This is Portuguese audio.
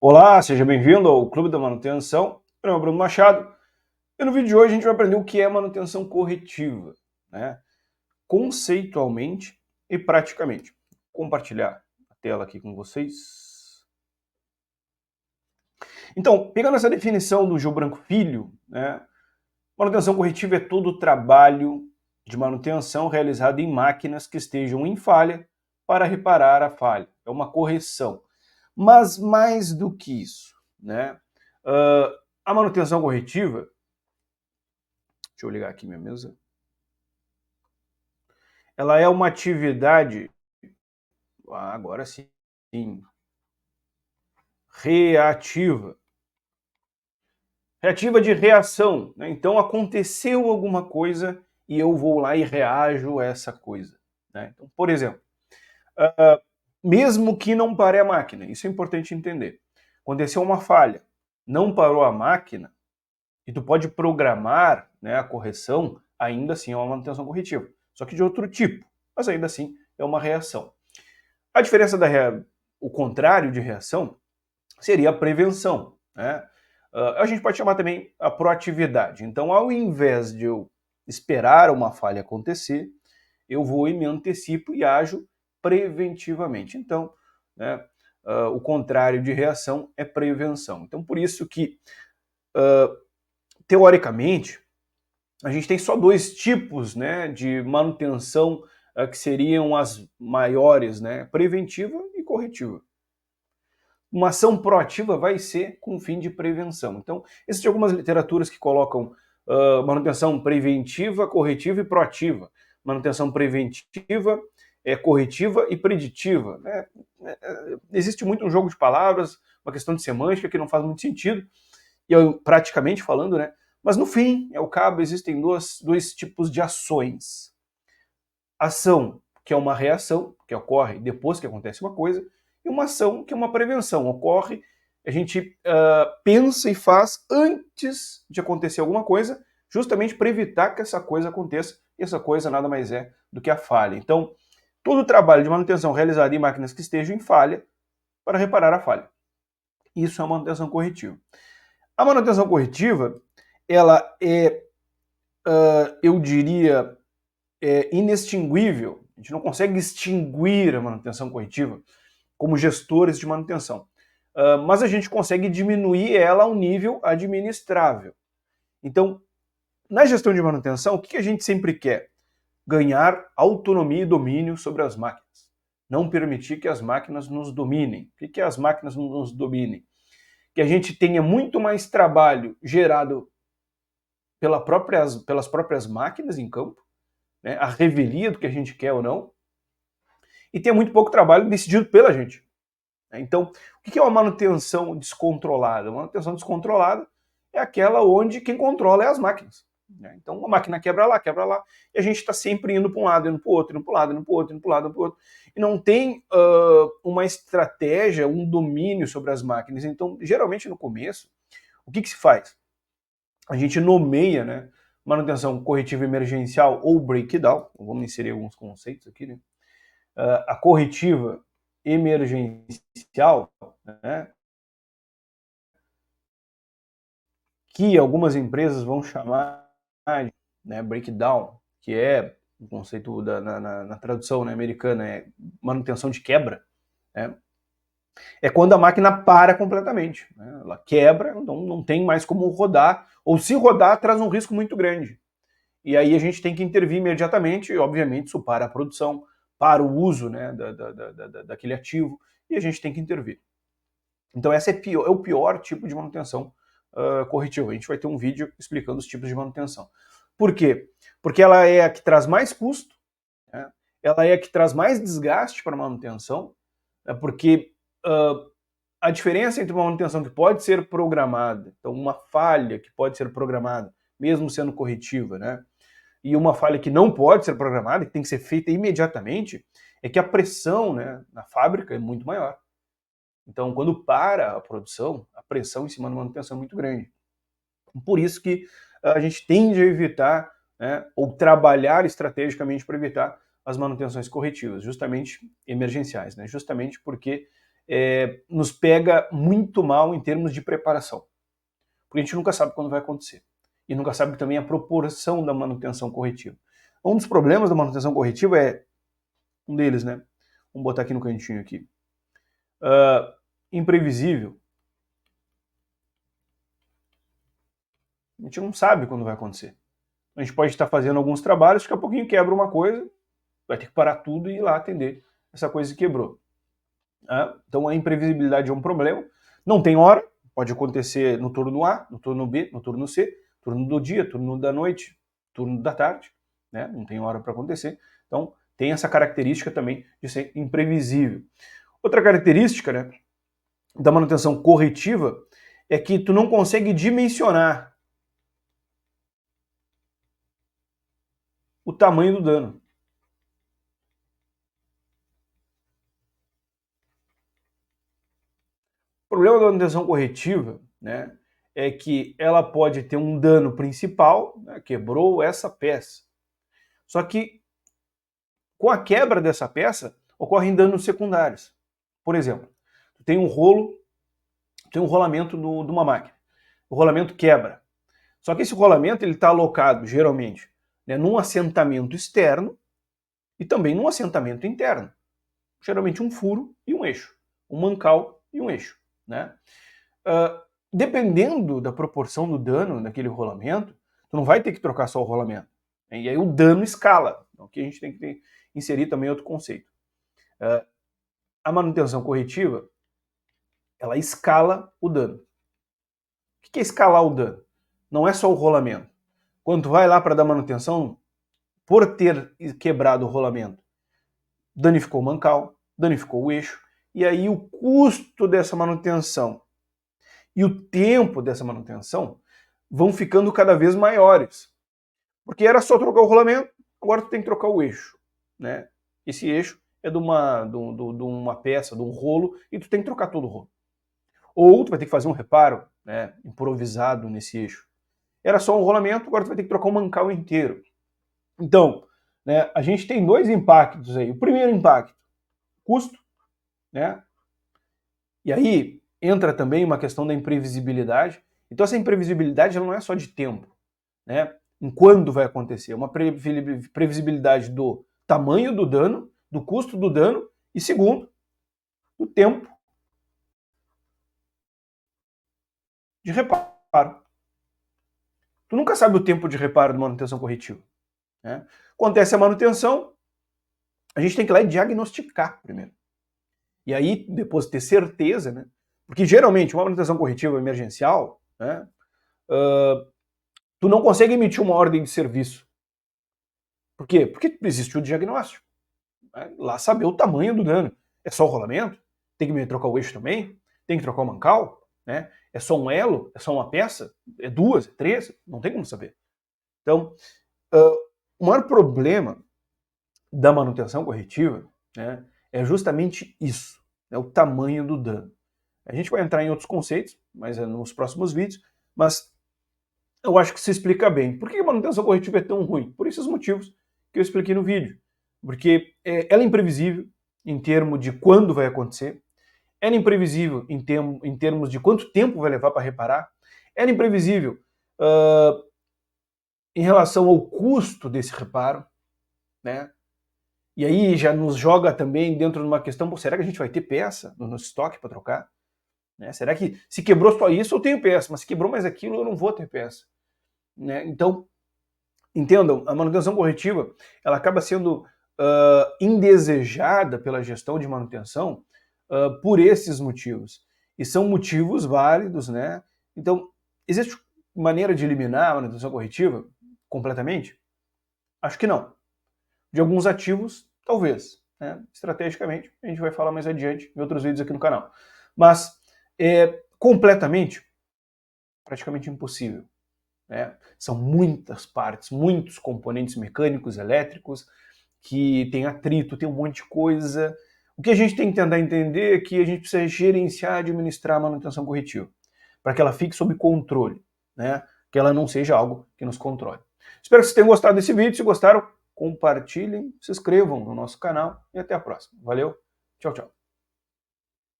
Olá, seja bem-vindo ao Clube da Manutenção. Meu nome é Bruno Machado e no vídeo de hoje a gente vai aprender o que é manutenção corretiva, né? Conceitualmente e praticamente. Vou compartilhar a tela aqui com vocês. Então, pegando essa definição do Gil Branco Filho, né? Manutenção corretiva é todo o trabalho de manutenção realizado em máquinas que estejam em falha para reparar a falha. É uma correção. Mas mais do que isso, né? A manutenção corretiva, deixa eu ligar aqui minha mesa, ela é uma atividade, agora sim, reativa. Reativa de reação, né? Então aconteceu alguma coisa e eu vou lá e reajo a essa coisa, né? Então, por exemplo, mesmo que não pare a máquina, isso é importante entender. Aconteceu uma falha, não parou a máquina, e tu pode programar, né, a correção, ainda assim é uma manutenção corretiva. Só que de outro tipo, mas ainda assim é uma reação. A diferença o contrário de reação seria a prevenção, né? A gente pode chamar também a proatividade. Então, ao invés de eu esperar uma falha acontecer, eu vou e me antecipo e ajo preventivamente. Então, né, o contrário de reação é prevenção. Então, por isso que, teoricamente, a gente tem só dois tipos, né, de manutenção que seriam as maiores, né, preventiva e corretiva. Uma ação proativa vai ser com fim de prevenção. Então, existem algumas literaturas que colocam manutenção preventiva, corretiva e proativa. Manutenção preventiva, corretiva e preditiva. Né? Existe muito um jogo de palavras, uma questão de semântica que não faz muito sentido, e eu, praticamente falando, né? Mas no fim, ao cabo, existem dois tipos de ações. Ação, que é uma reação, que ocorre depois que acontece uma coisa, e uma ação, que é uma prevenção. Ocorre, a gente pensa e faz antes de acontecer alguma coisa, justamente para evitar que essa coisa aconteça, e essa coisa nada mais é do que a falha. Então, todo o trabalho de manutenção realizado em máquinas que estejam em falha, para reparar a falha. Isso é uma manutenção corretiva. A manutenção corretiva, ela é, eu diria, inextinguível. A gente não consegue extinguir a manutenção corretiva como gestores de manutenção. Mas a gente consegue diminuir ela a um nível administrável. Então, na gestão de manutenção, o que a gente sempre quer? Ganhar autonomia e domínio sobre as máquinas. Não permitir que as máquinas nos dominem. O que as máquinas nos dominem? Que a gente tenha muito mais trabalho gerado pelas próprias máquinas em campo, né, a revelia do que a gente quer ou não, e tenha muito pouco trabalho decidido pela gente. Então, o que é uma manutenção descontrolada? Uma manutenção descontrolada é aquela onde quem controla é as máquinas. Então, a máquina quebra lá, e a gente está sempre indo para um lado, indo para o outro, indo para um lado, indo para o outro, indo para um lado, indo para o outro. E não tem uma estratégia, um domínio sobre as máquinas. Então, geralmente no começo, o que se faz? A gente nomeia, né, manutenção corretiva emergencial ou breakdown. Vamos inserir alguns conceitos aqui, né? A corretiva emergencial, né, que algumas empresas vão chamar de, né, breakdown, que é o conceito na tradução, né, americana, é manutenção de quebra, né? É quando a máquina para completamente, né? Ela quebra, então não tem mais como rodar, ou se rodar traz um risco muito grande. E aí a gente tem que intervir imediatamente, e obviamente isso para a produção, para o uso, né, daquele ativo, e a gente tem que intervir. Então esse é o pior tipo de manutenção corretiva. A gente vai ter um vídeo explicando os tipos de manutenção. Por quê? Porque ela é a que traz mais custo, né? Ela é a que traz mais desgaste para a manutenção, né? Porque a diferença entre uma manutenção que pode ser programada, então uma falha que pode ser programada, mesmo sendo corretiva, né, e uma falha que não pode ser programada, que tem que ser feita imediatamente, é que a pressão, né, na fábrica é muito maior. Então, quando para a produção, a pressão em cima da manutenção é muito grande. Por isso que a gente tende a evitar, né, ou trabalhar estrategicamente para evitar as manutenções corretivas, justamente emergenciais, né, justamente porque nos pega muito mal em termos de preparação. Porque a gente nunca sabe quando vai acontecer. E nunca sabe também a proporção da manutenção corretiva. Um dos problemas da manutenção corretiva é, um deles, né? Vamos botar aqui no cantinho aqui. Imprevisível. A gente não sabe quando vai acontecer. A gente pode estar fazendo alguns trabalhos, daqui a pouquinho quebra uma coisa, vai ter que parar tudo e ir lá atender essa coisa que quebrou. Então a imprevisibilidade é um problema. Não tem hora, pode acontecer no turno A, no turno B, no turno C, turno do dia, turno da noite, turno da tarde, né? Não tem hora para acontecer. Então tem essa característica também de ser imprevisível. Outra característica, né, da manutenção corretiva é que tu não consegue dimensionar o tamanho do dano. O problema da manutenção corretiva, né, é que ela pode ter um dano principal, né, quebrou essa peça. Só que com a quebra dessa peça, ocorrem danos secundários. Por exemplo, tu tem um rolo, tem um rolamento de uma máquina. O rolamento quebra. Só que esse rolamento está alocado, geralmente, né, num assentamento externo e também num assentamento interno. Geralmente um furo e um eixo. Um mancal e um eixo. Né? Dependendo da proporção do dano daquele rolamento, tu não vai ter que trocar só o rolamento. Né? E aí o dano escala. Então aqui a gente tem que inserir também outro conceito. A manutenção corretiva, ela escala o dano. O que é escalar o dano? Não é só o rolamento. Quando tu vai lá para dar manutenção, por ter quebrado o rolamento, danificou o mancal, danificou o eixo, e aí o custo dessa manutenção e o tempo dessa manutenção vão ficando cada vez maiores. Porque era só trocar o rolamento, agora tu tem que trocar o eixo. Né? Esse eixo é de uma peça, de um rolo, e tu tem que trocar todo o rolo. Ou tu vai ter que fazer um reparo, né, improvisado nesse eixo. Era só um rolamento, agora tu vai ter que trocar o mancal inteiro. Então, né, a gente tem dois impactos aí. O primeiro impacto, custo, né? E aí entra também uma questão da imprevisibilidade. Então essa imprevisibilidade ela não é só de tempo, né? Em quando vai acontecer, é uma previsibilidade do tamanho do dano, do custo do dano e, segundo, do tempo de reparo. Tu nunca sabe o tempo de reparo de manutenção corretiva. Né? Acontece a manutenção, a gente tem que ir lá e diagnosticar primeiro. E aí, depois ter certeza, né? Porque geralmente uma manutenção corretiva emergencial, né, tu não consegue emitir uma ordem de serviço. Por quê? Porque existe o diagnóstico. Né? Lá saber o tamanho do dano. É só o rolamento? Tem que trocar o eixo também? Tem que trocar o mancal? Né? É só um elo? É só uma peça? É duas? É três? Não tem como saber. Então, o maior problema da manutenção corretiva, né, é justamente isso, né, o tamanho do dano. A gente vai entrar em outros conceitos, mas é nos próximos vídeos, mas eu acho que se explica bem. Por que a manutenção corretiva é tão ruim? Por esses motivos que eu expliquei no vídeo. Porque ela é imprevisível em termos de quando vai acontecer, ela é imprevisível em termos de quanto tempo vai levar para reparar, ela é imprevisível em relação ao custo desse reparo, né? E aí já nos joga também dentro de uma questão, será que a gente vai ter peça no nosso estoque para trocar? Né? Será que se quebrou só isso eu tenho peça, mas se quebrou mais aquilo eu não vou ter peça? Né? Então, entendam, a manutenção corretiva ela acaba sendo indesejada pela gestão de manutenção por esses motivos. E são motivos válidos, né? Então, existe maneira de eliminar a manutenção corretiva completamente? Acho que não. De alguns ativos, talvez. Né? Estrategicamente, a gente vai falar mais adiante em outros vídeos aqui no canal. Mas, completamente, praticamente impossível. Né? São muitas partes, muitos componentes mecânicos, elétricos, que tem atrito, tem um monte de coisa. O que a gente tem que tentar entender é que a gente precisa gerenciar e administrar a manutenção corretiva, para que ela fique sob controle, né? Que ela não seja algo que nos controle. Espero que vocês tenham gostado desse vídeo. Se gostaram, compartilhem, se inscrevam no nosso canal e até a próxima. Valeu, tchau, tchau.